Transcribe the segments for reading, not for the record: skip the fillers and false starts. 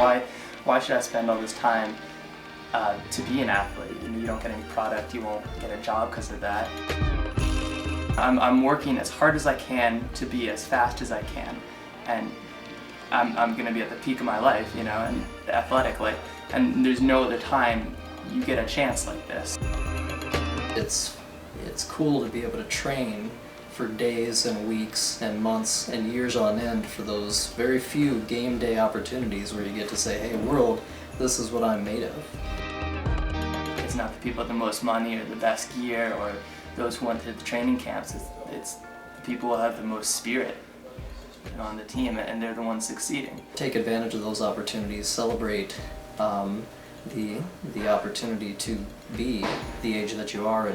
Why should I spend all this time to be an athlete? You don't get any product, you won't get a job because of that. I'm working as hard as I can to be as fast as I can, and I'm going to be at the peak of my life, you know, and athletically, and there's no other time you get a chance like this. It's cool to be able to train for days and weeks and months and years on end for those very few game day opportunities where you get to say, hey world, this is what I'm made of. It's not the people with the most money or the best gear or those who went to the training camps. It's the people who have the most spirit, you know, on the team, and they're the ones succeeding. Take advantage of those opportunities, celebrate the opportunity to be the age that you are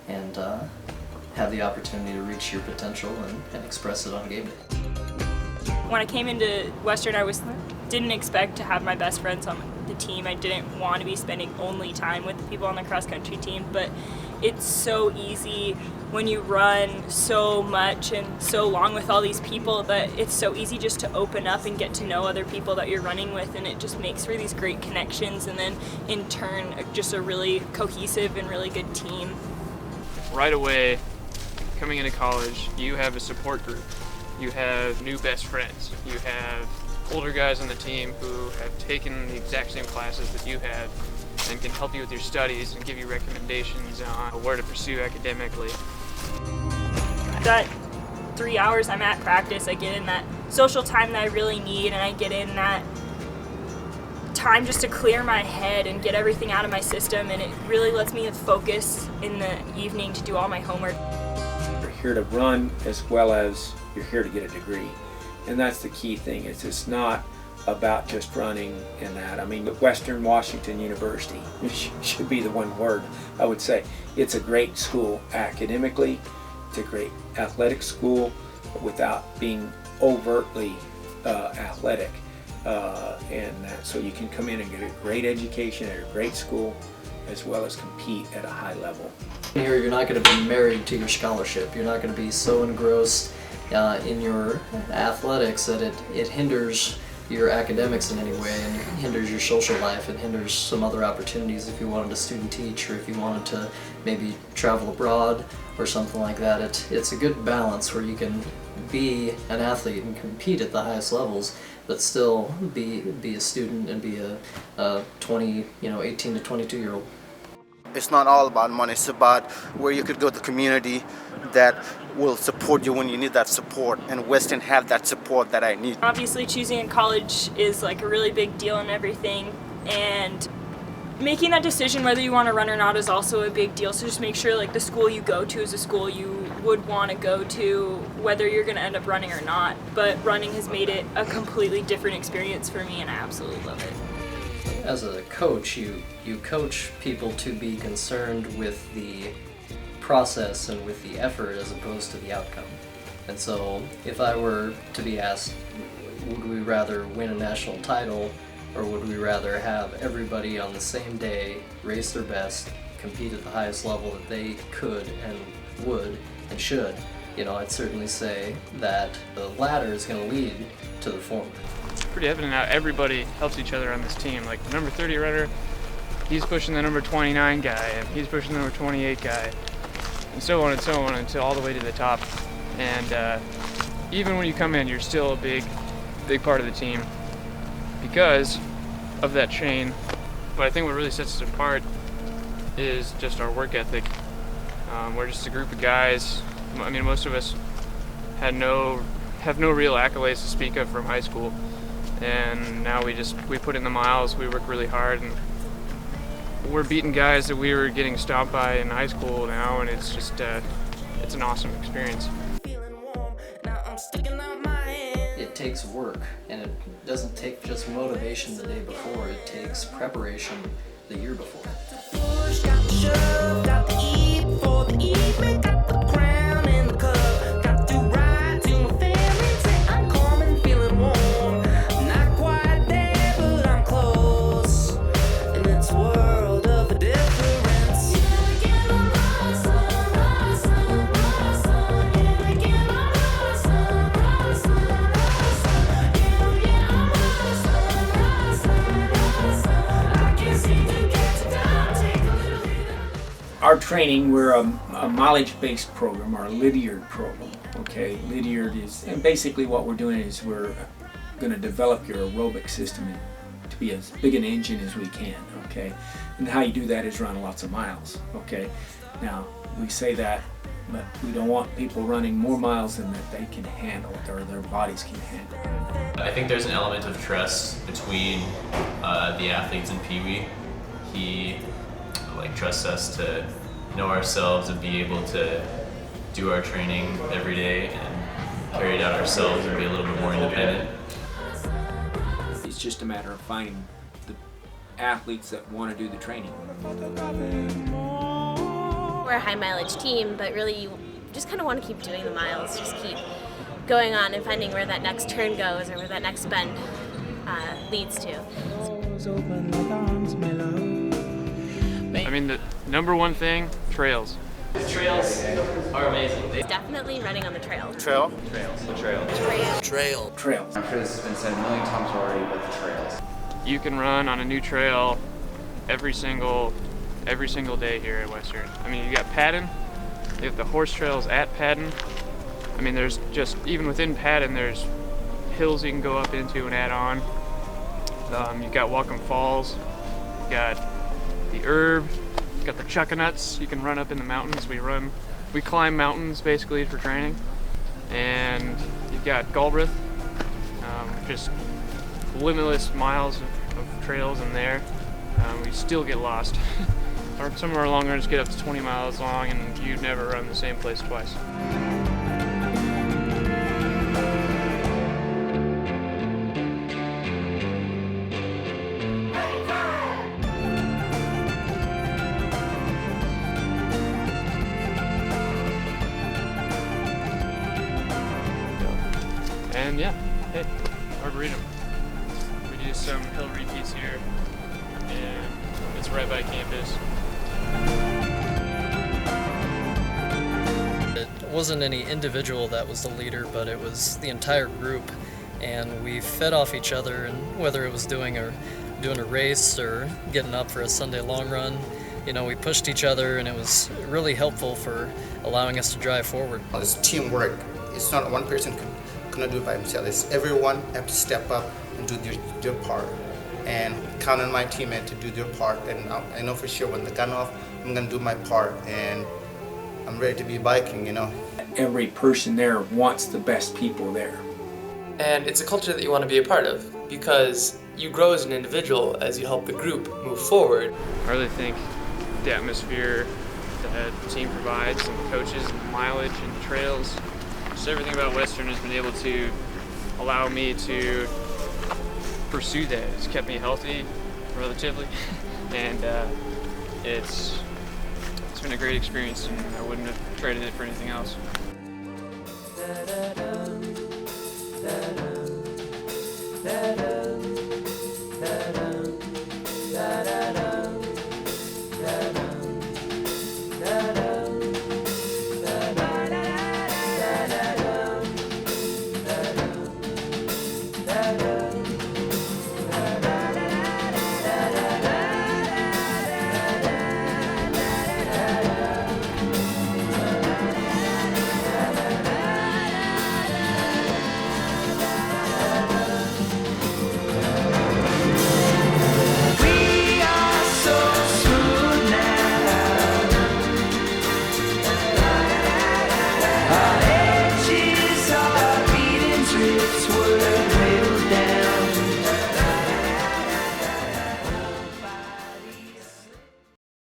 and have the opportunity to reach your potential and express it on game day. When I came into Western, didn't expect to have my best friends on the team. I didn't want to be spending only time with the people on the cross-country team, but it's so easy when you run so much and so long with all these people that it's so easy just to open up and get to know other people that you're running with, and it just makes for these great connections, and then in turn just a really cohesive and really good team. Right away, coming into college, you have a support group. You have new best friends. You have older guys on the team who have taken the exact same classes that you have and can help you with your studies and give you recommendations on where to pursue academically. That 3 hours I'm at practice, I get in that social time that I really need, and I get in that time just to clear my head and get everything out of my system, and it really lets me focus in the evening to do all my homework. You're here to run as well as you're here to get a degree, and that's the key thing. It's just not about just running and that. I mean, Western Washington University should be the one word I would say. It's a great school academically, it's a great athletic school without being overtly athletic, and that, so you can come in and get a great education at a great school as well as compete at a high level. Here you're not going to be married to your scholarship. You're not going to be so engrossed in your athletics that it hinders your academics in any way and hinders your social life. It hinders some other opportunities if you wanted to student teach or if you wanted to maybe travel abroad or something like that. It's a good balance where you can be an athlete and compete at the highest levels, but still be a student and be a 18 to 22 year old. It's not all about money, it's about where you could go to the community that will support you when you need that support, and Western have that support that I need. Obviously choosing a college is like a really big deal and everything, and making that decision whether you want to run or not is also a big deal, so just make sure like the school you go to is a school you would want to go to whether you're going to end up running or not. But running has made it a completely different experience for me, and I absolutely love it. As a coach, you coach people to be concerned with the process and with the effort as opposed to the outcome. And so if I were to be asked, would we rather win a national title or would we rather have everybody on the same day race their best, compete at the highest level that they could and would and should, I'd certainly say that the latter is going to lead to the former. It's pretty evident how everybody helps each other on this team. Like the number 30 runner, he's pushing the number 29 guy, and he's pushing the number 28 guy, and so on until all the way to the top. And even when you come in, you're still a big part of the team because of that chain. But I think what really sets us apart is just our work ethic. We're just a group of guys. I mean, most of us have no real accolades to speak of from high school, and now we put in the miles, we work really hard, and we're beating guys that we were getting stopped by in high school now, and it's just it's an awesome experience. It takes work, and it doesn't take just motivation the day before, it takes preparation the year before. our training, we're a mileage-based program, or a Lydiard program. Okay, Lydiard is, and basically what we're doing is we're going to develop your aerobic system to be as big an engine as we can. Okay, and how you do that is run lots of miles. Okay, now we say that, but we don't want people running more miles than that they can handle, or their bodies can handle. I think there's an element of trust between the athletes and Pee Wee. He trusts us to know ourselves and be able to do our training every day and carry it out ourselves and be a little bit more independent. It's just a matter of finding the athletes that want to do the training. We're a high mileage team, but really you just kind of want to keep doing the miles, just keep going on and finding where that next turn goes or where that next bend leads to. I mean, the number one thing, trails. The trails are amazing. Definitely running on the trail. Trail. Trails. I'm sure this has been said a million times already, but the trails. You can run on a new trail every single day here at Western. I mean, you got Patton, you got the horse trails at Patton. I mean, there's just, even within Patton, there's hills you can go up into and add on. You've got Welcome Falls, you got the Herb, you got the Chuckanuts. You can run up in the mountains. We climb mountains basically for training. And you've got Galbraith, just limitless miles of trails in there. We still get lost. Some of our long runs get up to 20 miles long, and you never run the same place twice. And yeah, hey, Arboretum. We do some hill repeats here, and it's right by campus. It wasn't any individual that was the leader, but it was the entire group, and we fed off each other, and whether it was doing a race or getting up for a Sunday long run, you know, we pushed each other, and it was really helpful for allowing us to drive forward. It's teamwork. It's not one person cannot do it by himself. It's everyone have to step up and do their part, and count on my teammate to do their part. And I know for sure when the gun off, I'm gonna do my part, and I'm ready to be biking. You know. Every person there wants the best people there. And it's a culture that you want to be a part of because you grow as an individual as you help the group move forward. I really think the atmosphere that the team provides, and the coaches, and the mileage, and the trails, just everything about Western has been able to allow me to pursue that. It's kept me healthy, relatively, and it's been a great experience, and I wouldn't have traded it for anything else. Da da